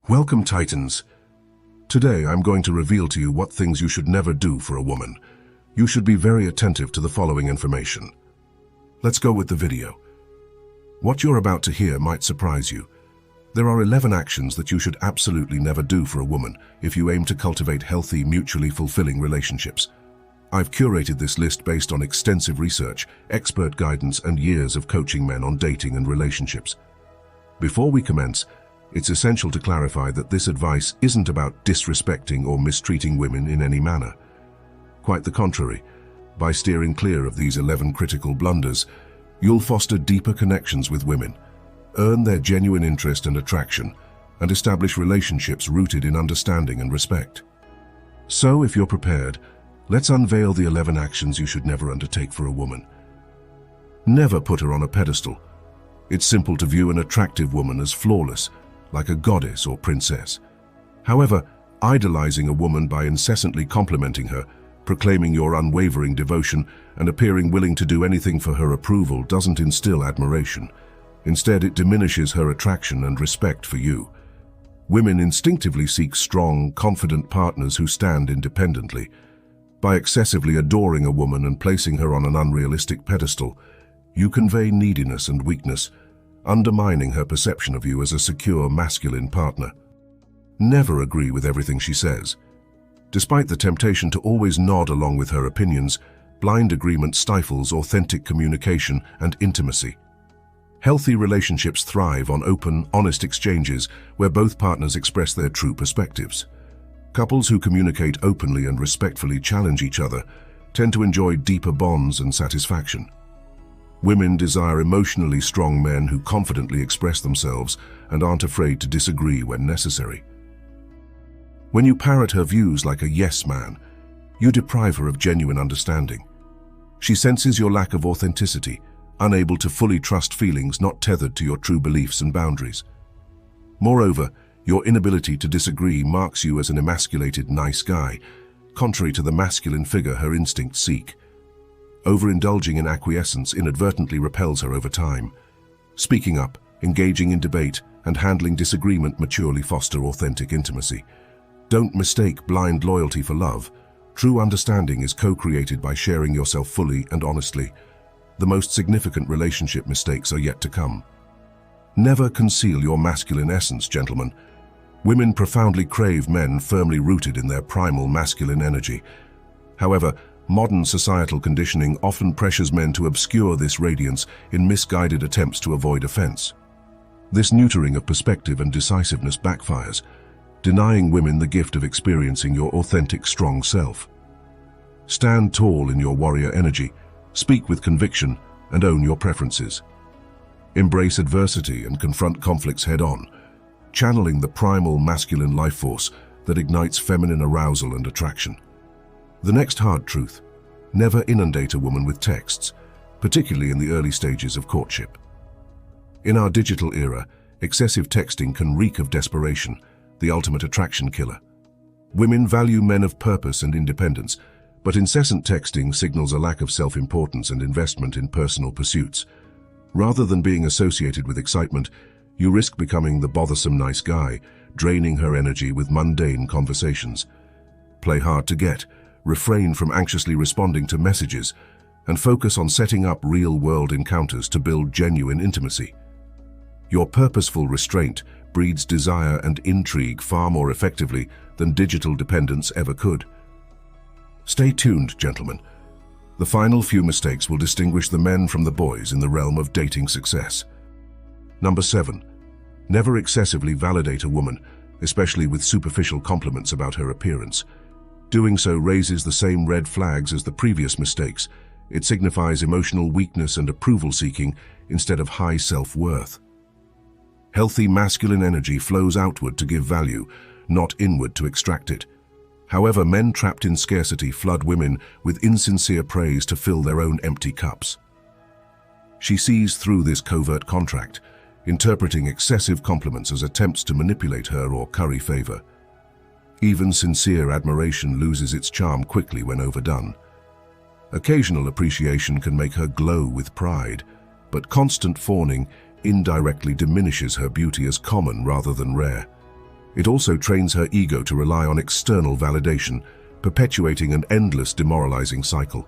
Welcome, Titans. Today I'm going to reveal to you what things you should never do for a woman. You should be very attentive to the following information. Let's go with the video. What you're about to hear might surprise you. There are 11 actions that you should absolutely never do for a woman if you aim to cultivate healthy, mutually fulfilling relationships. I've curated this list based on extensive research, expert guidance, and years of coaching men on dating and relationships. Before we commence, it's essential to clarify that this advice isn't about disrespecting or mistreating women in any manner. Quite the contrary. By steering clear of these 11 critical blunders, you'll foster deeper connections with women, earn their genuine interest and attraction, and establish relationships rooted in understanding and respect. So, if you're prepared, let's unveil the 11 actions you should never undertake for a woman. Never put her on a pedestal. It's simple to view an attractive woman as flawless, like a goddess or princess. However, idolizing a woman by incessantly complimenting her, proclaiming your unwavering devotion, and appearing willing to do anything for her approval doesn't instill admiration. Instead, it diminishes her attraction and respect for you. Women instinctively seek strong, confident partners who stand independently. By excessively adoring a woman and placing her on an unrealistic pedestal, you convey neediness and weakness, undermining her perception of you as a secure, masculine partner. Never agree with everything she says. Despite the temptation to always nod along with her opinions, blind agreement stifles authentic communication and intimacy. Healthy relationships thrive on open, honest exchanges where both partners express their true perspectives. Couples who communicate openly and respectfully challenge each other tend to enjoy deeper bonds and satisfaction. Women desire emotionally strong men who confidently express themselves and aren't afraid to disagree when necessary. When you parrot her views like a yes man, you deprive her of genuine understanding. She senses your lack of authenticity, unable to fully trust feelings not tethered to your true beliefs and boundaries. Moreover, your inability to disagree marks you as an emasculated nice guy, contrary to the masculine figure her instincts seek. Overindulging in acquiescence inadvertently repels her over time. Speaking up, engaging in debate, and handling disagreement maturely foster authentic intimacy. Don't mistake blind loyalty for love. True understanding is co-created by sharing yourself fully and honestly. The most significant relationship mistakes are yet to come. Never conceal your masculine essence, gentlemen. Women profoundly crave men firmly rooted in their primal masculine energy. However, modern societal conditioning often pressures men to obscure this radiance in misguided attempts to avoid offense. This neutering of perspective and decisiveness backfires, denying women the gift of experiencing your authentic, strong self. Stand tall in your warrior energy, speak with conviction, and own your preferences. Embrace adversity and confront conflicts head-on, channeling the primal masculine life force that ignites feminine arousal and attraction. The next hard truth: never inundate a woman with texts, particularly in the early stages of courtship. In our digital era, excessive texting can reek of desperation, the ultimate attraction killer. Women value men of purpose and independence, but incessant texting signals a lack of self-importance and investment in personal pursuits. Rather than being associated with excitement, you risk becoming the bothersome nice guy, draining her energy with mundane conversations. Play hard to get, refrain from anxiously responding to messages, and focus on setting up real-world encounters to build genuine intimacy. Your purposeful restraint breeds desire and intrigue far more effectively than digital dependence ever could. Stay tuned, gentlemen. The final few mistakes will distinguish the men from the boys in the realm of dating success. Number 7. Never excessively validate a woman, especially with superficial compliments about her appearance. Doing so raises the same red flags as the previous mistakes. It signifies emotional weakness and approval-seeking instead of high self-worth. Healthy masculine energy flows outward to give value, not inward to extract it. However, men trapped in scarcity flood women with insincere praise to fill their own empty cups. She sees through this covert contract, interpreting excessive compliments as attempts to manipulate her or curry favor. Even sincere admiration loses its charm quickly when overdone. Occasional appreciation can make her glow with pride, but constant fawning indirectly diminishes her beauty as common rather than rare. It also trains her ego to rely on external validation, perpetuating an endless demoralizing cycle.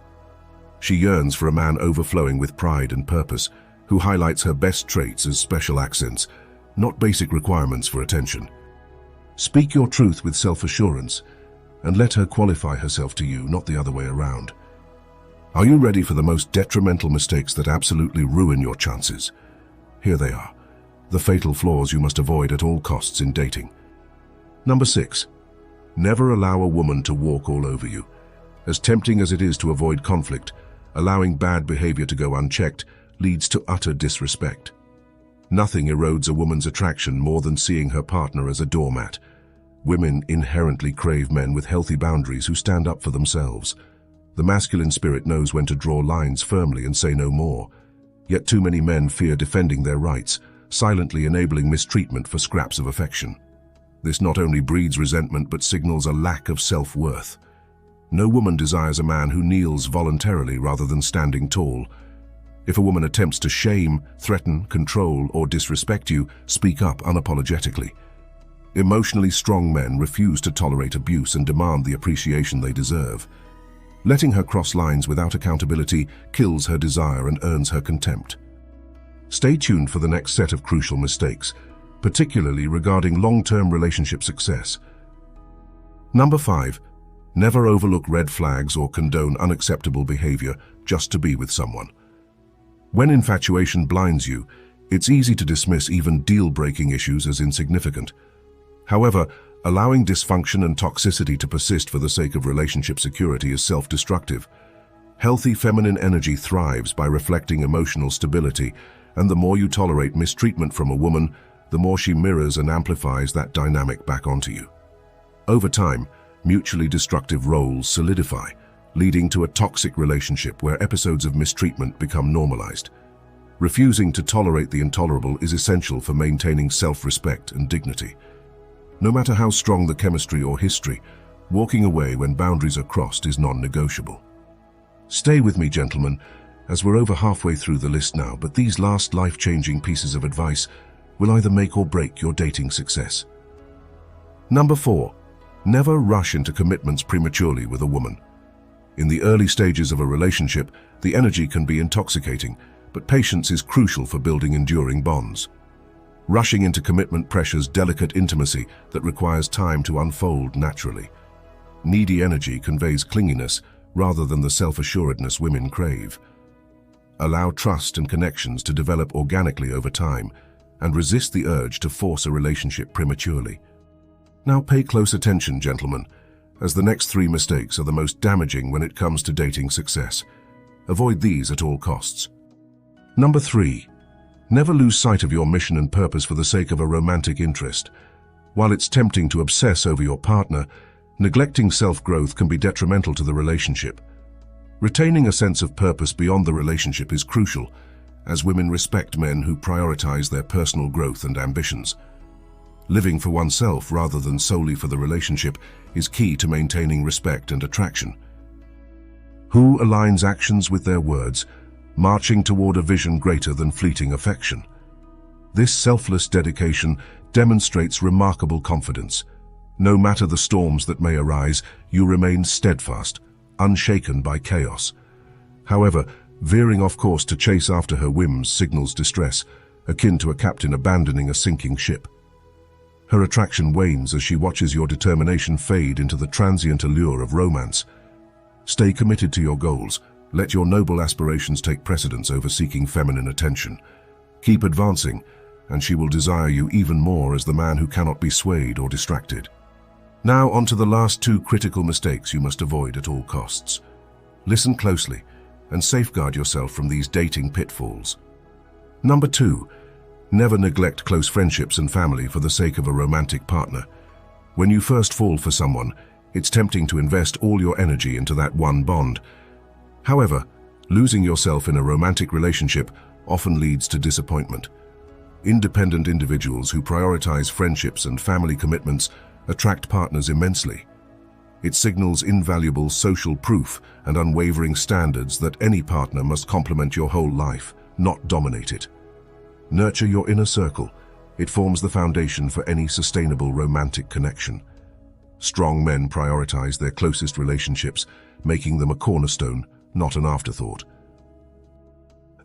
She yearns for a man overflowing with pride and purpose, who highlights her best traits as special accents, not basic requirements for attention. Speak your truth with self-assurance, and let her qualify herself to you, not the other way around. Are you ready for the most detrimental mistakes that absolutely ruin your chances? Here they are, the fatal flaws you must avoid at all costs in dating. Number 6. Never allow a woman to walk all over you. As tempting as it is to avoid conflict, allowing bad behavior to go unchecked leads to utter disrespect. Nothing erodes a woman's attraction more than seeing her partner as a doormat. Women inherently crave men with healthy boundaries who stand up for themselves. The masculine spirit knows when to draw lines firmly and say no more. Yet too many men fear defending their rights, silently enabling mistreatment for scraps of affection. This not only breeds resentment but signals a lack of self-worth. No woman desires a man who kneels voluntarily rather than standing tall. If a woman attempts to shame, threaten, control, or disrespect you, speak up unapologetically. Emotionally strong men refuse to tolerate abuse and demand the appreciation they deserve. Letting her cross lines without accountability kills her desire and earns her contempt. Stay tuned for the next set of crucial mistakes, particularly regarding long-term relationship success. Number 5. Never overlook red flags or condone unacceptable behavior just to be with someone. When infatuation blinds you, it's easy to dismiss even deal-breaking issues as insignificant. However, allowing dysfunction and toxicity to persist for the sake of relationship security is self-destructive. Healthy feminine energy thrives by reflecting emotional stability, and the more you tolerate mistreatment from a woman, the more she mirrors and amplifies that dynamic back onto you. Over time, mutually destructive roles solidify, leading to a toxic relationship where episodes of mistreatment become normalized. Refusing to tolerate the intolerable is essential for maintaining self-respect and dignity. No matter how strong the chemistry or history, walking away when boundaries are crossed is non-negotiable. Stay with me, gentlemen, as we're over halfway through the list now, but these last life-changing pieces of advice will either make or break your dating success. Number 4. Never rush into commitments prematurely with a woman. In the early stages of a relationship, the energy can be intoxicating, but patience is crucial for building enduring bonds. Rushing into commitment pressures delicate intimacy that requires time to unfold naturally. Needy energy conveys clinginess rather than the self-assuredness women crave. Allow trust and connections to develop organically over time, and resist the urge to force a relationship prematurely. Now pay close attention, gentlemen, as the next 3 mistakes are the most damaging when it comes to dating success. Avoid these at all costs. Number 3. Never lose sight of your mission and purpose for the sake of a romantic interest. While it's tempting to obsess over your partner, neglecting self-growth can be detrimental to the relationship. Retaining a sense of purpose beyond the relationship is crucial, as women respect men who prioritize their personal growth and ambitions. Living for oneself rather than solely for the relationship is key to maintaining respect and attraction. Who aligns actions with their words, marching toward a vision greater than fleeting affection? This selfless dedication demonstrates remarkable confidence. No matter the storms that may arise, you remain steadfast, unshaken by chaos. However, veering off course to chase after her whims signals distress, akin to a captain abandoning a sinking ship. Her attraction wanes as she watches your determination fade into the transient allure of romance. Stay committed to your goals. Let your noble aspirations take precedence over seeking feminine attention. Keep advancing, and she will desire you even more as the man who cannot be swayed or distracted. Now on to the last 2 critical mistakes you must avoid at all costs. Listen closely and safeguard yourself from these dating pitfalls. Number 2. Never neglect close friendships and family for the sake of a romantic partner. When you first fall for someone, it's tempting to invest all your energy into that one bond. However, losing yourself in a romantic relationship often leads to disappointment. Independent individuals who prioritize friendships and family commitments attract partners immensely. It signals invaluable social proof and unwavering standards that any partner must complement your whole life, not dominate it. Nurture your inner circle, It forms the foundation for any sustainable romantic connection. Strong men prioritize their closest relationships, making them a cornerstone, not an afterthought.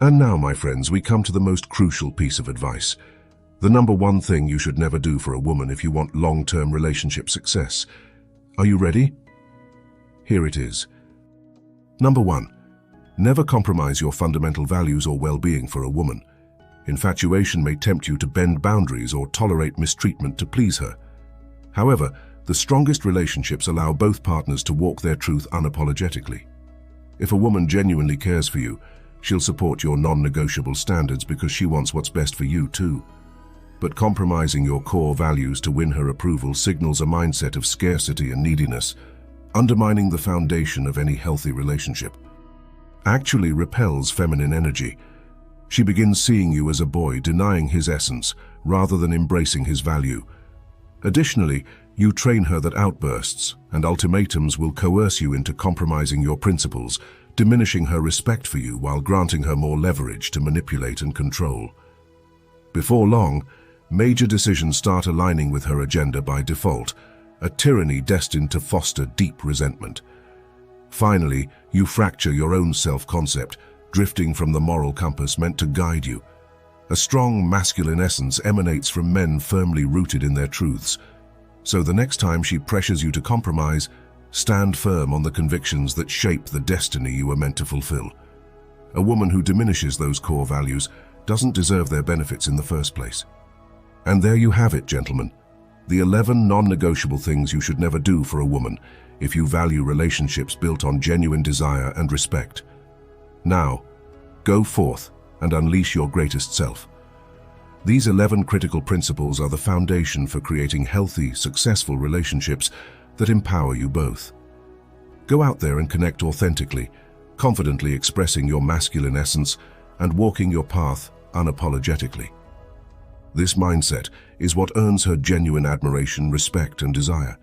And now, my friends, we come to the most crucial piece of advice. The number one thing you should never do for a woman if you want long-term relationship success. Are you ready? Here it is. Number 1. Never compromise your fundamental values or well-being for a woman. Infatuation may tempt you to bend boundaries or tolerate mistreatment to please her. However, the strongest relationships allow both partners to walk their truth unapologetically. If a woman genuinely cares for you, she'll support your non-negotiable standards because she wants what's best for you too. But compromising your core values to win her approval signals a mindset of scarcity and neediness, undermining the foundation of any healthy relationship. Actually repels feminine energy. She begins seeing you as a boy, denying his essence rather than embracing his value. Additionally, you train her that outbursts and ultimatums will coerce you into compromising your principles, diminishing her respect for you while granting her more leverage to manipulate and control. Before long, major decisions start aligning with her agenda by default, a tyranny destined to foster deep resentment. Finally, you fracture your own self-concept, drifting from the moral compass meant to guide you. A strong masculine essence emanates from men firmly rooted in their truths. So the next time she pressures you to compromise, stand firm on the convictions that shape the destiny you were meant to fulfill. A woman who diminishes those core values doesn't deserve their benefits in the first place. And there you have it, gentlemen. The 11 non-negotiable things you should never do for a woman if you value relationships built on genuine desire and respect. Now, go forth and unleash your greatest self. These 11 critical principles are the foundation for creating healthy, successful relationships that empower you both. Go out there and connect authentically, confidently expressing your masculine essence and walking your path unapologetically. This mindset is what earns her genuine admiration, respect, and desire.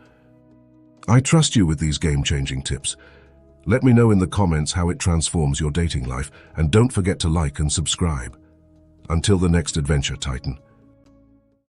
I trust you with these game-changing tips. Let me know in the comments how it transforms your dating life, and don't forget to like and subscribe. Until the next adventure, Titan.